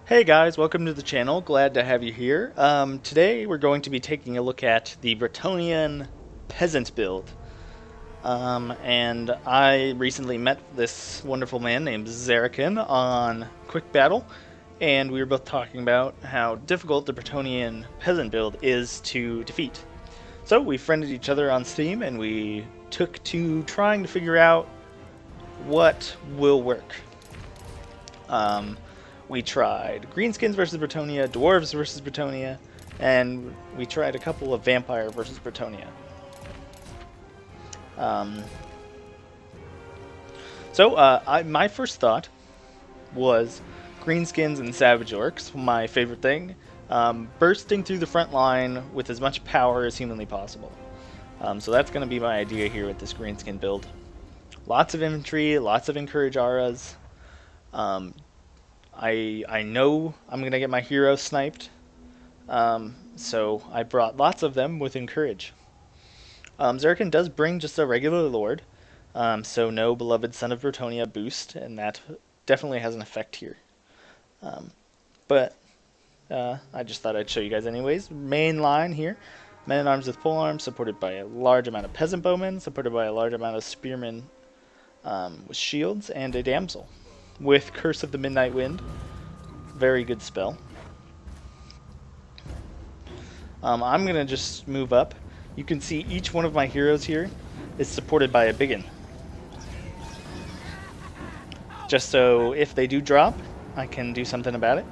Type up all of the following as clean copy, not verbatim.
Hey guys, welcome to the channel. Glad to have you here. Today we're going to be taking a look at the Bretonnian peasant build. And I recently met this wonderful man named Zarakin on Quick Battle, and we were both talking about how difficult the Bretonnian peasant build is to defeat. So we friended each other on Steam, and we took to trying to figure out what will work. We tried Greenskins versus Bretonnia, Dwarves versus Bretonnia, and we tried a couple of Vampire versus Bretonnia. My first thought was Greenskins and Savage Orcs, my favorite thing, bursting through the front line with as much power as humanly possible. So that's going to be my idea here with this Greenskin build. Lots of infantry, lots of encourage auras. I know I'm going to get my hero sniped, so I brought lots of them with encourage. Zarakin does bring just a regular lord, so no beloved son of Bretonnia boost, and that definitely has an effect here. I just thought I'd show you guys anyways. Main line here, men-at-arms with polearms, supported by a large amount of peasant bowmen, supported by a large amount of spearmen with shields, and a damsel with Curse of the Midnight Wind. Very good spell. I'm going to just move up. You can see each one of my heroes here is supported by a biggin. Just so if they do drop, I can do something about it.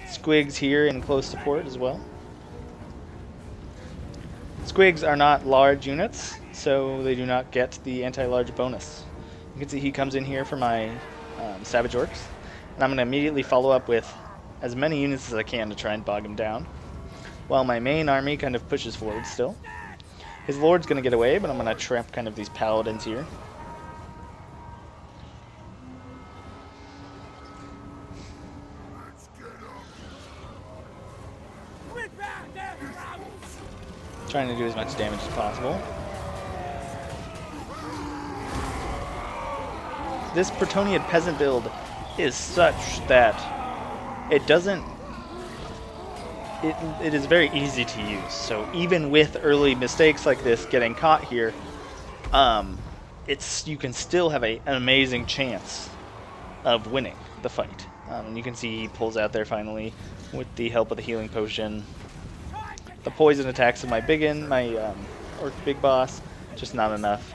Squigs here in close support as well. Squigs are not large units, so they do not get the anti-large bonus. You can see he comes in here for my Savage Orcs, and I'm going to immediately follow up with as many units as I can to try and bog him down, while my main army kind of pushes forward still. His lord's going to get away, but I'm going to trap kind of these paladins here. Trying to do as much damage as possible. This Bretonnian peasant build is such that it doesn't... It is very easy to use. So even with early mistakes like this getting caught here, you can still have an amazing chance of winning the fight. And you can see he pulls out there finally with the help of the healing potion. The poison attacks of my biggin, my orc big boss, just not enough.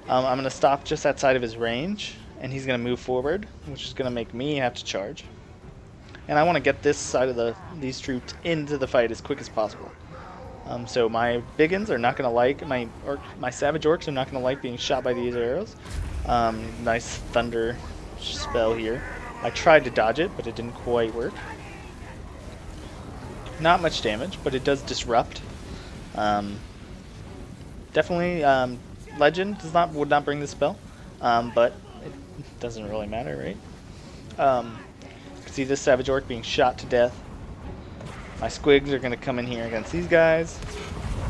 I'm going to stop just outside of his range, and he's going to move forward, which is going to make me have to charge. And I want to get this side of these troops into the fight as quick as possible. So my biggins are not going to like, my savage orcs are not going to like being shot by these arrows. Nice thunder spell here. I tried to dodge it, but it didn't quite work. Not much damage, but it does disrupt. Definitely, legend would not bring this spell, but it doesn't really matter, right? You can see this savage orc being shot to death. My squigs are going to come in here against these guys.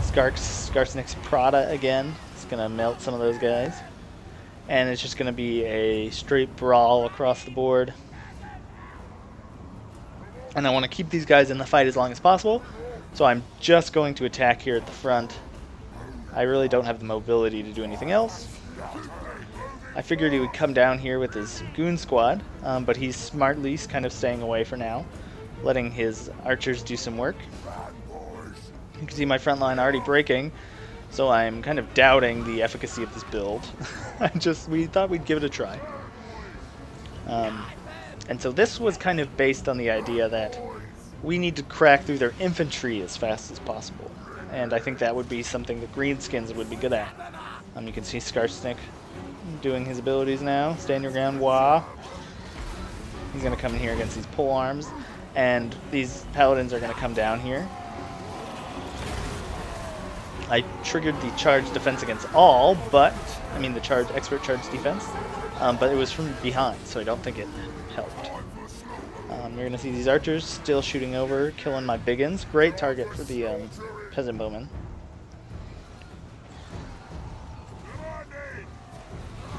Skarsnik's Prada again. It's going to melt some of those guys. And it's just going to be a straight brawl across the board. And I want to keep these guys in the fight as long as possible, so I'm just going to attack here at the front. I really don't have the mobility to do anything else. I figured he would come down here with his goon squad, but he's smartly kind of staying away for now, letting his archers do some work. You can see my front line already breaking, so I'm kind of doubting the efficacy of this build. We thought we'd give it a try. And so this was kind of based on the idea that we need to crack through their infantry as fast as possible. And I think that would be something that Greenskins would be good at. You can see Skarsnik doing his abilities now. Stand your ground, wah. He's going to come in here against these pole arms. And these paladins are going to come down here. I triggered the charge defense against all, the expert charge defense. But it was from behind, so I don't think it helped. You're going to see these archers still shooting over, killing my biggins. Great target for the peasant bowmen.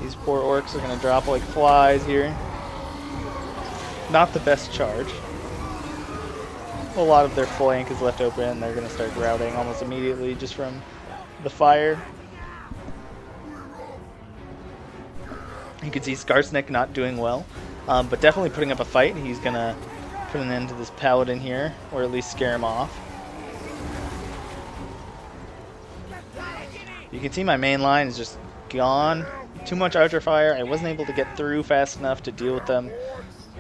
These poor orcs are going to drop like flies here. Not the best charge. A lot of their flank is left open. They're going to start routing almost immediately just from the fire. You can see Skarsnik not doing well, but definitely putting up a fight. He's going to put an end to this paladin here, or at least scare him off. You can see my main line is just gone. Too much archer fire. I wasn't able to get through fast enough to deal with them.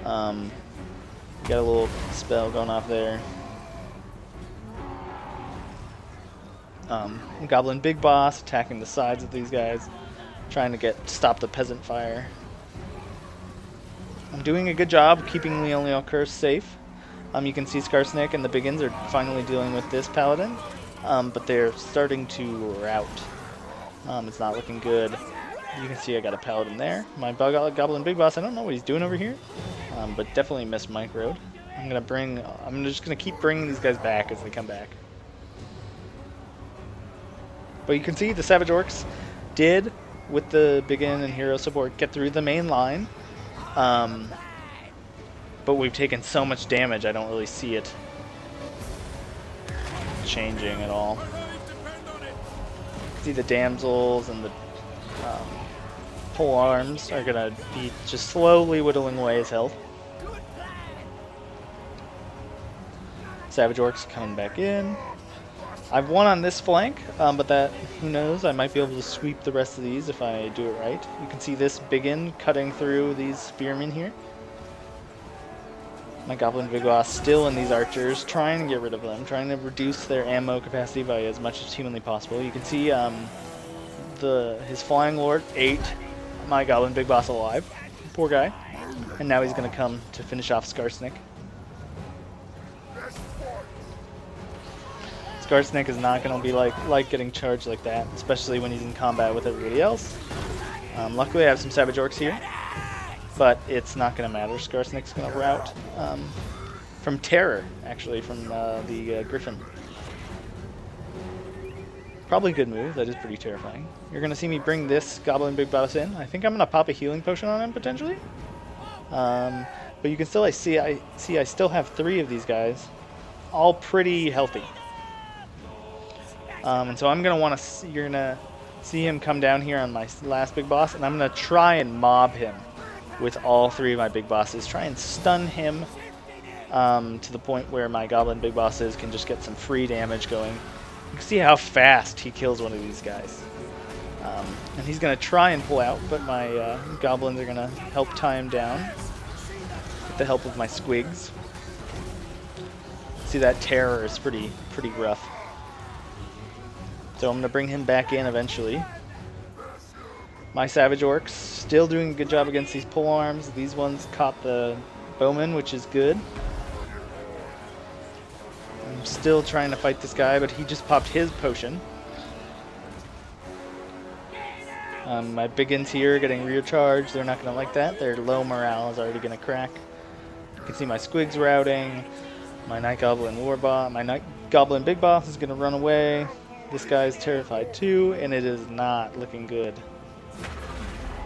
Got a little spell going off there. Goblin Big Boss attacking the sides of these guys, trying to stop the peasant fire. I'm doing a good job keeping Leonliel Curse safe. You can see Skarsnik and the Biggins are finally dealing with this paladin, but they're starting to rout. It's not looking good. You can see I got a paladin there. My Goblin Big Boss, I don't know what he's doing over here, but definitely missed microed. I'm just gonna keep bringing these guys back as they come back. But you can see the Savage Orcs did, with the Biggin and hero support, get through the main line. But we've taken so much damage, I don't really see it changing at all. See the damsels and the pole arms are gonna be just slowly whittling away his health. Savage Orcs coming back in. I've won on this flank, but that, who knows, I might be able to sweep the rest of these if I do it right. You can see this Biggin cutting through these spearmen here. My Goblin Big Boss still in these archers, trying to get rid of them, trying to reduce their ammo capacity by as much as humanly possible. You can see his Flying Lord ate my Goblin Big Boss alive. Poor guy. And now he's going to come to finish off Skarsnik. Skarsnik is not going to be like getting charged like that, especially when he's in combat with everybody else. Luckily I have some Savage Orcs here, but it's not going to matter. Skarsnik's going to rout from terror, actually, from the Griffin. Probably a good move. That is pretty terrifying. You're going to see me bring this Goblin Big Boss in. I think I'm going to pop a healing potion on him, potentially. But you can still I still have 3 of these guys, all pretty healthy. And so I'm going to want to, you're going to see him come down here on my last Big Boss, and I'm going to try and mob him with all 3 of my Big Bosses. Try and stun him to the point where my Goblin Big Bosses can just get some free damage going. You can see how fast he kills one of these guys. And he's going to try and pull out, but my Goblins are going to help tie him down with the help of my Squigs. See, that terror is pretty rough. So I'm going to bring him back in eventually. My Savage Orcs still doing a good job against these polearms. These ones caught the bowman, which is good. I'm still trying to fight this guy, but he just popped his potion. My Biggins here getting recharged. They're not going to like that. Their low morale is already going to crack. You can see my Squigs routing. My Night Goblin Warboss, my Night Goblin Big Boss is going to run away. This guy's terrified too, and it is not looking good.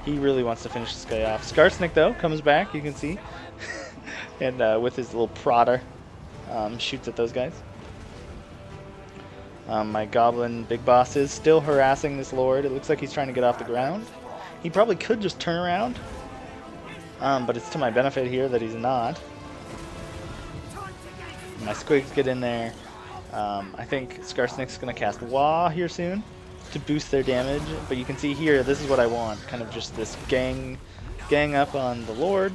He really wants to finish this guy off. Skarsnik, though, comes back, you can see. And with his little prodder, shoots at those guys. My Goblin Big Boss is still harassing this Lord. It looks like he's trying to get off the ground. He probably could just turn around, but it's to my benefit here that he's not. My Squigs get in there. I think Skarsnik's going to cast Wah here soon to boost their damage, but you can see here, this is what I want. Kind of just this gang up on the Lord.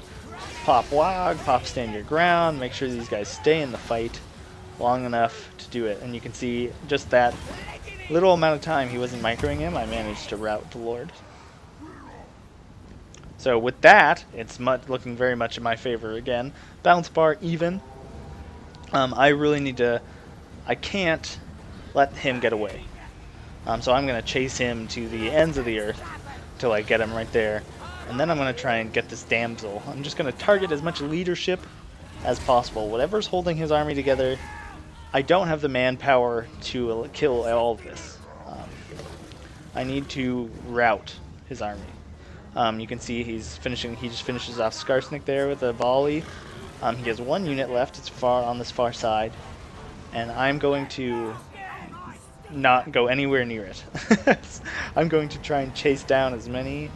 Pop Wog, pop stand your ground, make sure these guys stay in the fight long enough to do it. And you can see just that little amount of time he wasn't microing him, I managed to rout the Lord. So with that, it's looking very much in my favor again. Balance bar even. I really need to... I can't let him get away. So I'm going to chase him to the ends of the earth until I get him right there. And then I'm going to try and get this damsel. I'm just going to target as much leadership as possible. Whatever's holding his army together, I don't have the manpower to kill all of this. I need to rout his army. You can see he just finishes off Skarsnik there with a volley. He has 1 unit left. It's far on this far side, and I'm going to not go anywhere near it. I'm going to try and chase down as many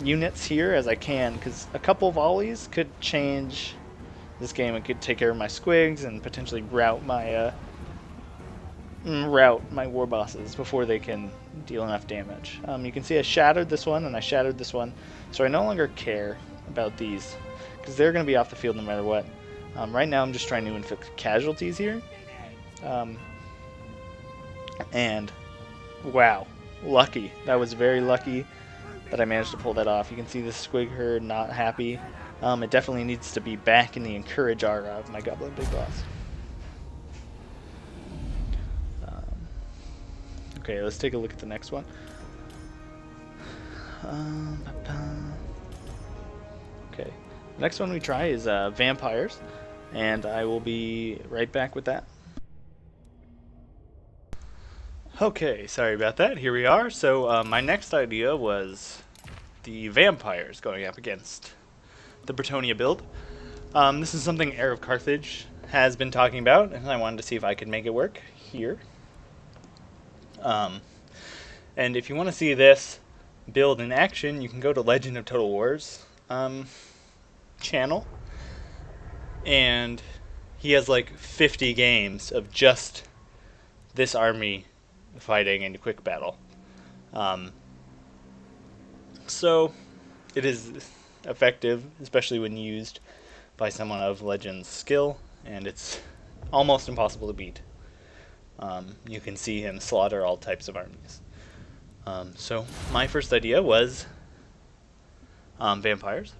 units here as I can, because a couple volleys could change this game. It could take care of my squigs and potentially rout my war bosses before they can deal enough damage. You can see I shattered this one and I shattered this one, so I no longer care about these because they're going to be off the field no matter what. Right now I'm just trying to inflict casualties here. And wow, lucky. That was very lucky that I managed to pull that off. You can see the squig herd not happy. It definitely needs to be back in the encourage aura of my Goblin Big Boss. Okay, let's take a look at the next one. Okay, the next one we try is vampires, and I will be right back with that. Okay, sorry about that. Here we are. So my next idea was the vampires going up against the Brettonia build. This is something Heir of Carthage has been talking about, and I wanted to see if I could make it work here. And if you want to see this build in action, you can go to Legend of Total War's channel, and he has like 50 games of just this army fighting in a quick battle. So it is effective, especially when used by someone of Legend's skill, and it's almost impossible to beat. You can see him slaughter all types of armies. So my first idea was vampires.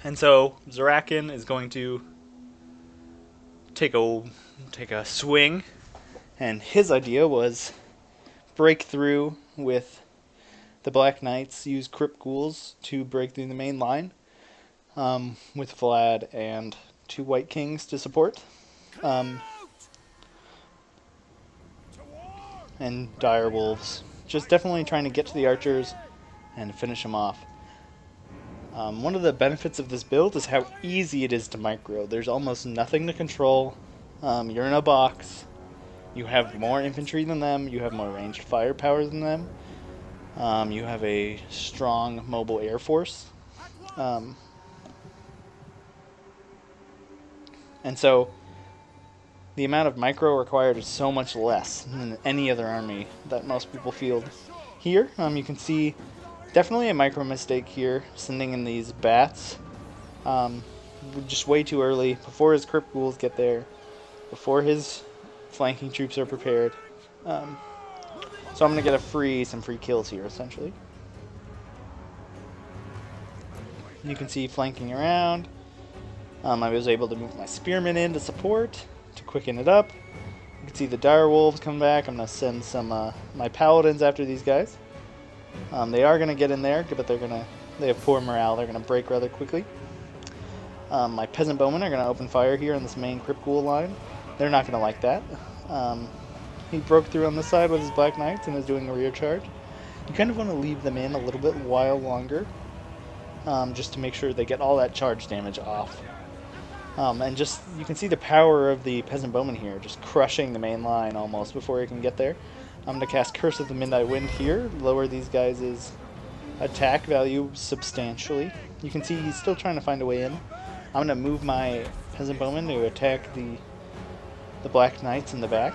And so Zarakin is going to take a swing, and his idea was break through with the Black Knights, use Crypt Ghouls to break through the main line, with Vlad and 2 White Kings to support. And dire wolves. Just definitely trying to get to the archers and finish them off. One of the benefits of this build is how easy it is to micro. There's almost nothing to control. You're in a box. You have more infantry than them. You have more ranged firepower than them. You have a strong mobile air force. And so the amount of micro required is so much less than any other army that most people field. Here, you can see definitely a micro mistake here, sending in these bats. Just way too early, before his Crypt Ghouls get there, before his flanking troops are prepared. So I'm going to get some free kills here, essentially. You can see flanking around. I was able to move my spearmen in to support, to quicken it up. You can see the dire wolves come back. I'm going to send some my paladins after these guys. They are going to get in there, but they have poor morale. They're going to break rather quickly. My peasant bowmen are going to open fire here on this main Crypt Ghoul line. They're not going to like that. He broke through on this side with his Black Knights and is doing a rear charge. You kind of want to leave them in a little bit while longer, just to make sure they get all that charge damage off. And just, you can see the power of the peasant bowman here, just crushing the main line almost before he can get there. I'm going to cast Curse of the Midnight Wind here, lower these guys' attack value substantially. You can see he's still trying to find a way in. I'm going to move my peasant bowman to attack the Black Knights in the back.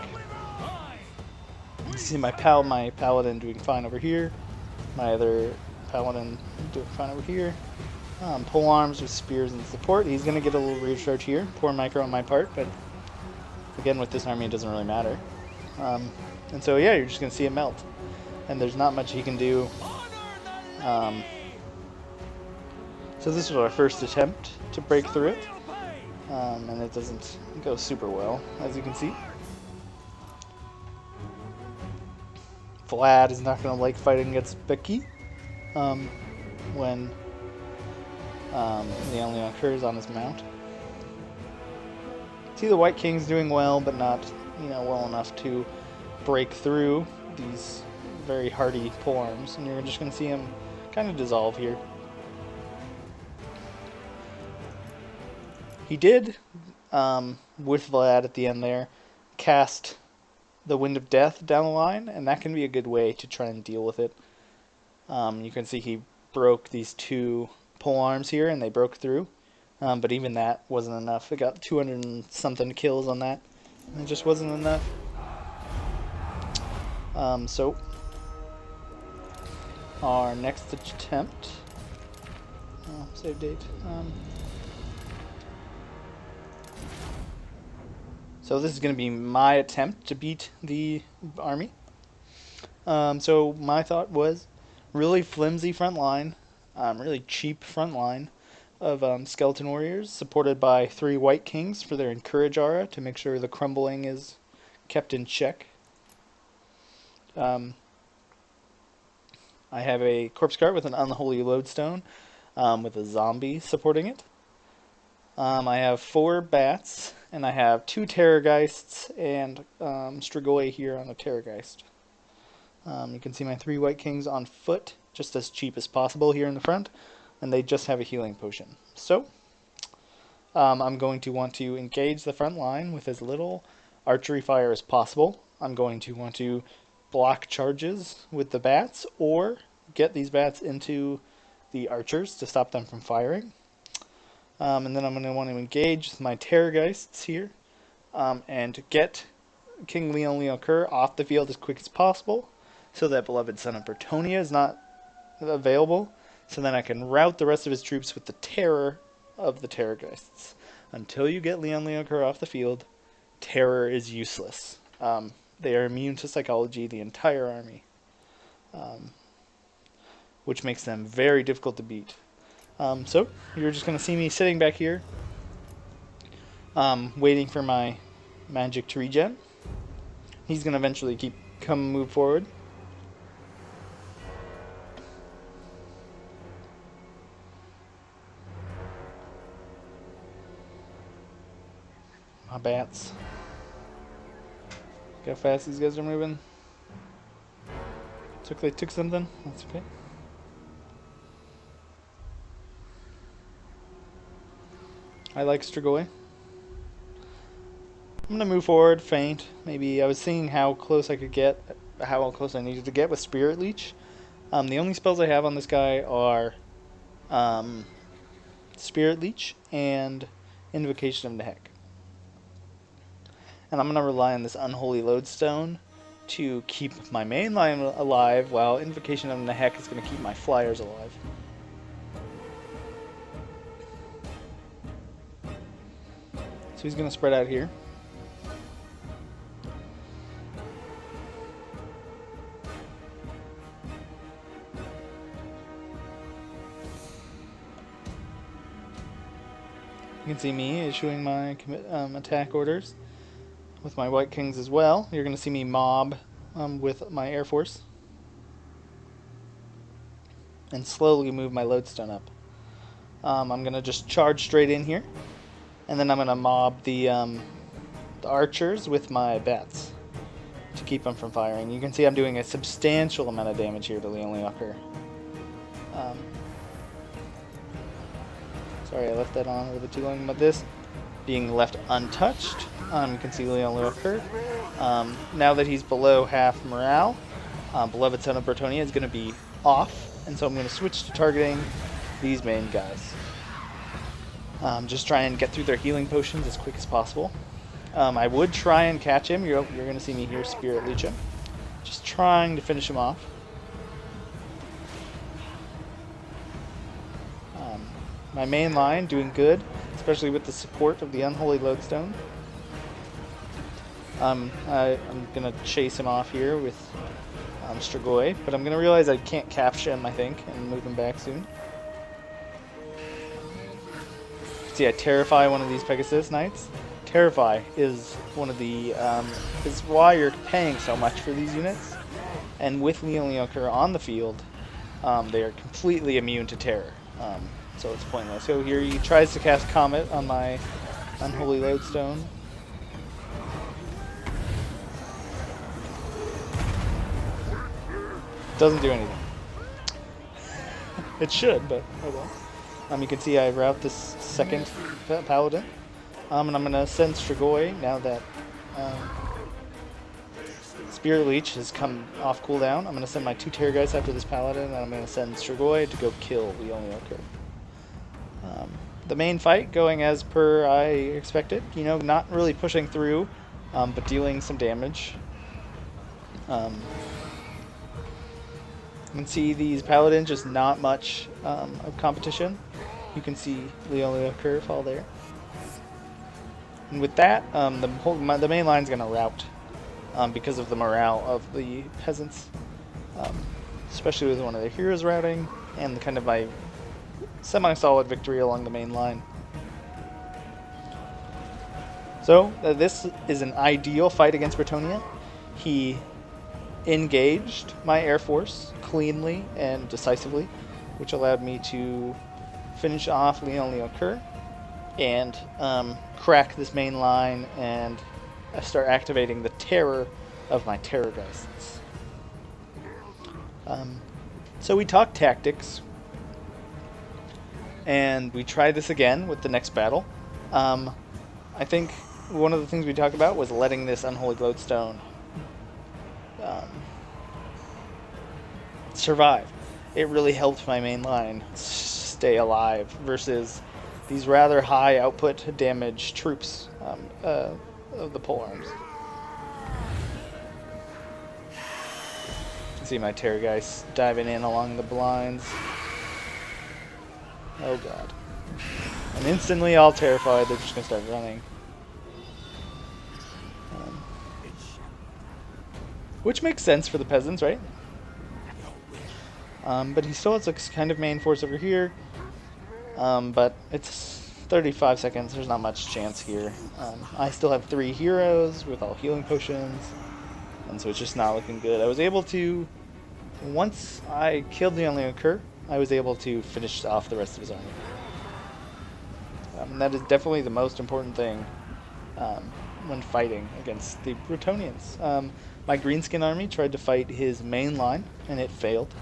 You see my paladin doing fine over here. My other paladin doing fine over here. Pole arms with spears and support. He's going to get a little recharge here. Poor micro on my part, but again, with this army, it doesn't really matter. And so, yeah, you're just going to see it melt. And there's not much he can do. So this was our first attempt to break through it. And it doesn't go super well, as you can see. Vlad is not going to like fighting against Becky when the only occurs on his mount. See the White King's doing well, but not, well enough to break through these very hardy polearms, and you're just going to see him kind of dissolve here. He did, with Vlad at the end there, cast the Wind of Death down the line, and that can be a good way to try and deal with it. You can see he broke these 2 pole arms here, and they broke through. But even that wasn't enough. It got 200 and something kills on that. And it just wasn't enough. So our next attempt. Oh, save date. So this is going to be my attempt to beat the army. So my thought was really flimsy front line, really cheap front line of skeleton warriors, supported by 3 white kings for their encourage aura to make sure the crumbling is kept in check. I have a corpse cart with an unholy lodestone with a zombie supporting it. I have 4 bats, and I have 2 terrorgeists and Strigoi here on a terrorgeist. You can see my 3 white kings on foot, just as cheap as possible here in the front, and they just have a healing potion. So, I'm going to want to engage the front line with as little archery fire as possible. I'm going to want to block charges with the bats, or get these bats into the archers to stop them from firing. And then I'm going to want to engage my terrorgeists here, and get King Leon Leokur off the field as quick as possible, so that beloved son of Bretonia is not available, so then I can rout the rest of his troops with the terror of the terrorgeists. Until you get Leon Leokur off the field, terror is useless. They are immune to psychology, the entire army, which makes them very difficult to beat. So you're just going to see me sitting back here, waiting for my magic to regen. He's going to eventually move forward. My bats. Look how fast these guys are moving. They took something. That's okay. I like Strigoi. I'm going to move forward, feint. Maybe I was seeing how close I could get, how close I needed to get with Spirit Leech. The only spells I have on this guy are Spirit Leech and Invocation of Nehek. And I'm going to rely on this Unholy Lodestone to keep my main line alive, while Invocation of Nehek is going to keep my flyers alive. So he's going to spread out here. You can see me issuing my attack orders with my White Kings as well. You're going to see me mob with my Air Force and slowly move my Lodestone up. I'm going to just charge straight in here, and then I'm going to mob the archers with my bats to keep them from firing. You can see I'm doing a substantial amount of damage here to Leon Leokur. Sorry, I left that on a little bit too long, but this being left untouched, you can see Leon Leokur. Now that he's below half morale, beloved son of Brettonia is going to be off, and so I'm going to switch to targeting these main guys. Just try and get through their healing potions as quick as possible. I would try and catch him. You're going to see me here Spirit Leech him. Just trying to finish him off. My main line doing good, especially with the support of the Unholy Lodestone. I'm going to chase him off here with Strigoi, but I'm going to realize I can't capture him, I think, and move him back soon. See, I Terrify one of these Pegasus Knights. Terrify is one of the is why you're paying so much for these units, and with Leon Leokur on the field, they are completely immune to terror. So it's pointless. So here he tries to cast Comet on my Unholy Lodestone. Doesn't do anything. It should, but oh well. You can see I route this second paladin. And I'm going to send Strigoi now that Spirit Leech has come off cooldown. I'm going to send my 2 Terrorgeists after this paladin, and I'm going to send Strigoi to go kill Leonioker. The main fight going as per I expected. You know, not really pushing through, but dealing some damage. You can see these paladins, just not much of competition. You can see Leonioker fall there. And with that, the main line's going to rout because of the morale of the peasants, especially with one of their heroes routing, and the kind of my semi-solid victory along the main line. So this is an ideal fight against Brettonia. He engaged my air force cleanly and decisively, which allowed me to finish off Leonioker and crack this main line and start activating the terror of my Terrorgeists. So we talked tactics, and we tried this again with the next battle. I think one of the things we talked about was letting this Unholy Lodestone survive. It really helped my main line stay alive versus these rather high output damage troops of the polearms. You can see my Terrorgeists diving in along the blinds. Oh god. And instantly all terrified, they're just going to start running. Which makes sense for the peasants, right? But he still has a kind of main force over here. But it's 35 seconds, there's not much chance here. I still have 3 heroes with all healing potions, and so it's just not looking good. I was able to, once I killed Leonioker, I was able to finish off the rest of his army. And that is definitely the most important thing when fighting against the Brettonians. My greenskin army tried to fight his main line, and it failed.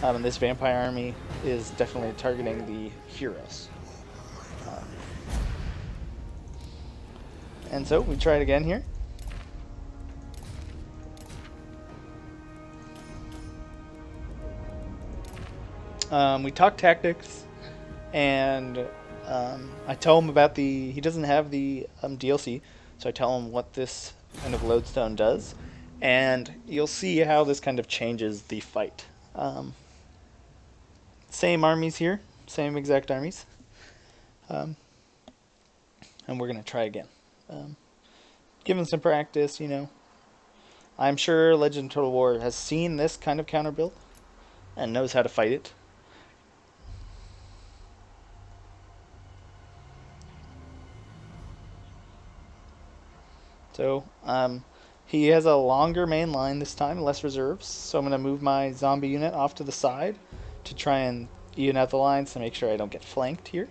And this vampire army is definitely targeting the heroes. And so we try it again here. We talk tactics, and I tell him about he doesn't have the DLC, so I tell him what this kind of lodestone does, and you'll see how this kind of changes the fight. Same armies here, same exact armies, and we're going to try again. Given some practice, you know, I'm sure Legend of Total War has seen this kind of counter build and knows how to fight it. So, he has a longer main line this time, less reserves, so I'm going to move my zombie unit off to the side to try and even out the lines to make sure I don't get flanked here.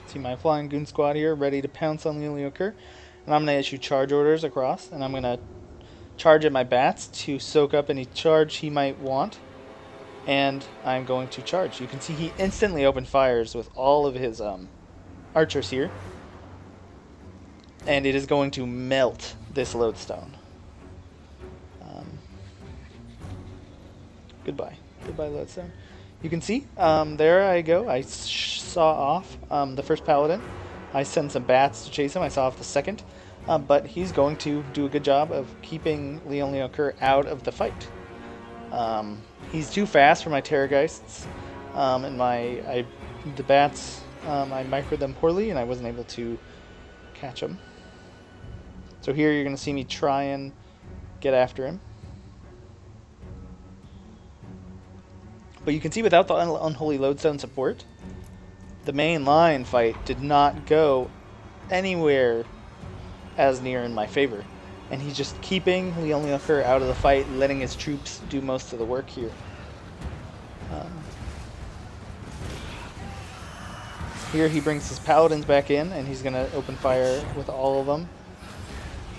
See my flying goon squad here, ready to pounce on Leonioker. And I'm going to issue charge orders across, and I'm going to charge at my bats to soak up any charge he might want. And I'm going to charge. You can see he instantly opened fires with all of his archers here. And it is going to melt this lodestone. Goodbye. Goodbye, lodestone. You can see, there I go. I saw off the first paladin. I sent some bats to chase him. I saw off the second. But he's going to do a good job of keeping Leonioker out of the fight. He's too fast for my Terrorgeists, and the bats, I microed them poorly, and I wasn't able to catch them. So here you're going to see me try and get after him. But you can see without the Unholy Lodestone support, the main line fight did not go anywhere as near in my favor. And he's just keeping Leonioker out of the fight, letting his troops do most of the work here. Here he brings his paladins back in, and he's going to open fire with all of them.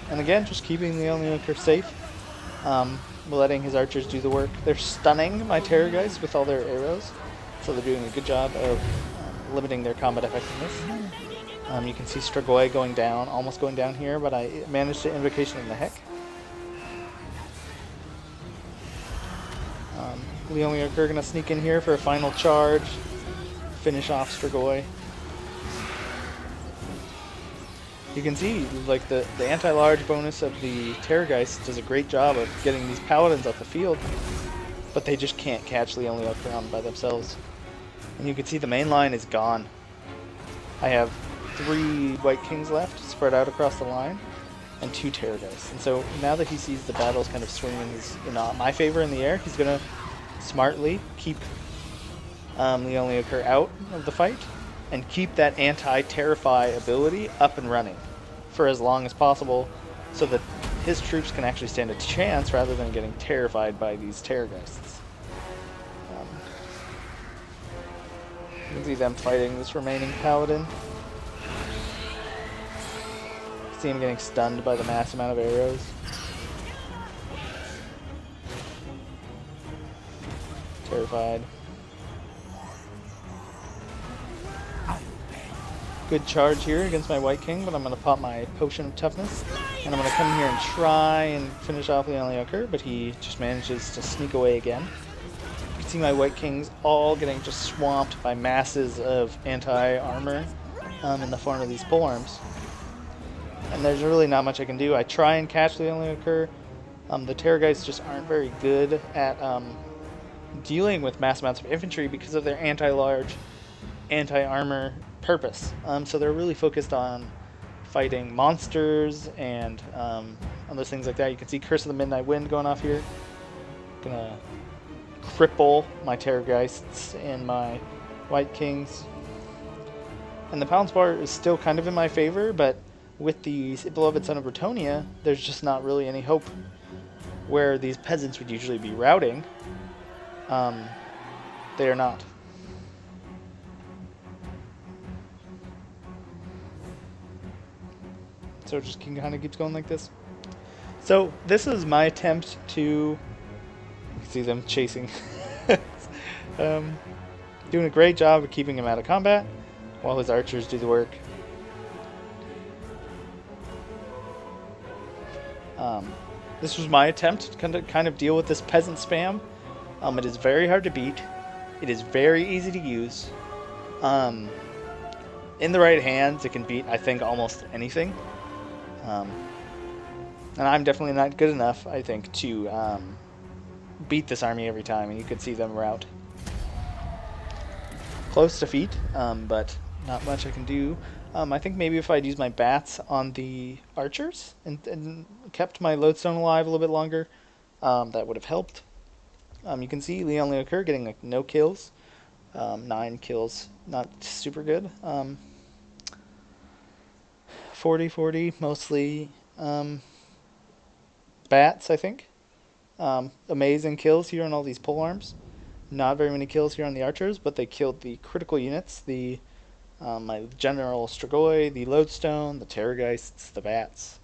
And again, just keeping the Leonioker safe, letting his archers do the work. They're stunning my Terrorgeist with all their arrows, so they're doing a good job of limiting their combat effectiveness. You can see Strigoi going down, almost going down here, but I managed to Invocation in the Heck. Leonioker going to sneak in here for a final charge, finish off Strigoi. You can see, like, the anti-large bonus of the Terrorgeist does a great job of getting these paladins off the field, but they just can't catch Leonioker by themselves. And you can see the main line is gone. I have 3 White Kings left, spread out across the line, and 2 Terrorgeists. And so now that he sees the battles kind of swinging in my favor in the air, he's going to smartly keep Leonioker out of the fight and keep that anti-terrify ability up and running for as long as possible, so that his troops can actually stand a chance rather than getting terrified by these Terrorgeists. You can see them fighting this remaining paladin. See him getting stunned by the mass amount of arrows. Terrified. Good charge here against my White King, but I'm going to pop my Potion of Toughness, and I'm going to come here and try and finish off Leonioker, but he just manages to sneak away again. You can see my White Kings all getting just swamped by masses of anti-armor in the form of these polearms. And there's really not much I can do. I try and catch Leonioker. The Terrorgeists just aren't very good at dealing with mass amounts of infantry because of their anti-large, anti-armor purpose. So they're really focused on fighting monsters and other things like that. You can see Curse of the Midnight Wind going off here. Gonna cripple my Terrorgeists and my White Kings. And the Pounce Bar is still kind of in my favor, but with the Beloved Son of Brettonia, there's just not really any hope. Where these peasants would usually be routing, they are not. So it just kind of keeps going like this. So this is my attempt to, you can see them chasing, doing a great job of keeping him out of combat while his archers do the work. This was my attempt to kind of deal with this peasant spam. It is very hard to beat. It is very easy to use. In the right hands, it can beat, I think, almost anything. And I'm definitely not good enough, I think, to beat this army every time. And you could see them rout. Close defeat, but not much I can do. I think maybe if I'd used my bats on the archers and kept my lodestone alive a little bit longer, that would have helped. You can see Leonioker getting like no kills, 9 kills, not super good. 40-40, mostly bats, I think. Amazing kills here on all these polearms. Not very many kills here on the archers, but they killed the critical units, the my General Strigoi, the Lodestone, the Terrorgeists, the Bats.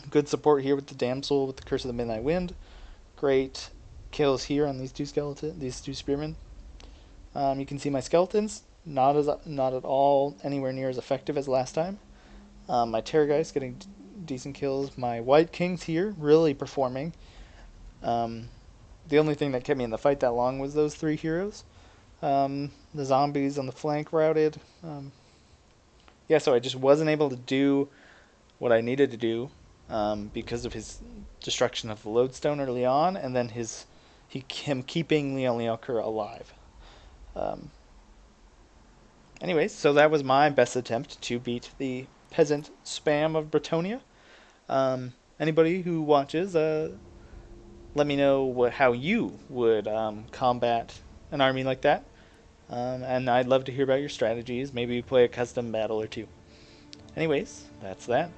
Good support here with the Damsel, with the Curse of the Midnight Wind. Great kills here on these 2 skeletons, these 2 spearmen. You can see my skeletons, not at all anywhere near as effective as last time. My Terrorgeist getting decent kills. My White Kings here really performing. The only thing that kept me in the fight that long was those 3 heroes. The zombies on the flank routed. Yeah, so I just wasn't able to do what I needed to do because of his destruction of the Lodestone early on, and then him keeping Leonioker alive. Anyways, so that was my best attempt to beat the peasant spam of Bretonnia. Anybody who watches, let me know how you would combat an army like that. And I'd love to hear about your strategies. Maybe play a custom battle or 2. Anyways, that's that.